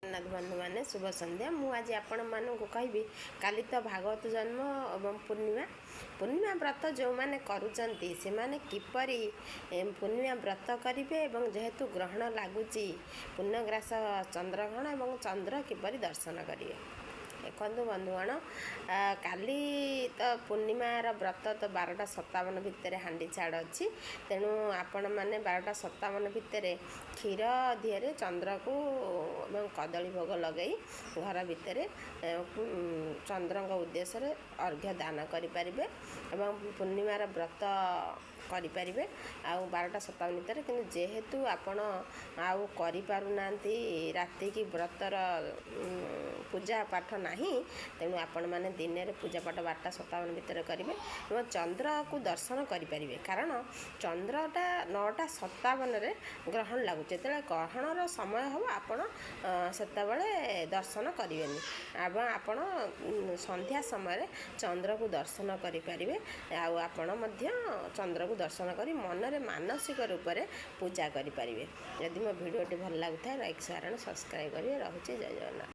जगन्नाथ बंधु मैंने शुभ संध्या। मु आज आपण मानू कहबी काली तो भागवत जन्म एवं पूर्णिमा व्रत जो मैंने करुचंती से माने किपरि पूर्णिमा व्रत करेंगे एवं जेहेतु ग्रहण लगुच पूर्णग्रास चंद्रग्रहण एवं चंद्र किपरि दर्शन करेंगे। देखो बंधुगण काली तो पूर्णिमार व्रत तो 12:57 भितर हांडी छाड़ अच्छी तेणु आपण मैंने 12:57 भितर क्षीर दिहरे चंद्र को कदली भोग लगे घर भितर चंद्र उद्देश्य अर्घ्य दान करें एवं पूर्णिमार व्रत करें आउ 12:57 भितर कि जेहेतु आपण आउ करूना राति की व्रतर पूजा पाठ ना तेणु आपण मैंने दिन में पूजा पाठ 12:57 भितर करेंगे और चंद्र को दर्शन करें कारण चंद्रटा 9:57 ग्रहण लगुचे जो ग्रहणर समय हम आपण से दर्शन करें आपण संध्या समय चंद्र को दर्शन करें आपण चंद्र को दर्शन कर मनरे मानसिक रूप से पूजा करें। यदि मो भिडियोटी भल लगुता लाइक शेयर एंड सब्सक्राइब करें। रहुचे जय जगन्नाथ।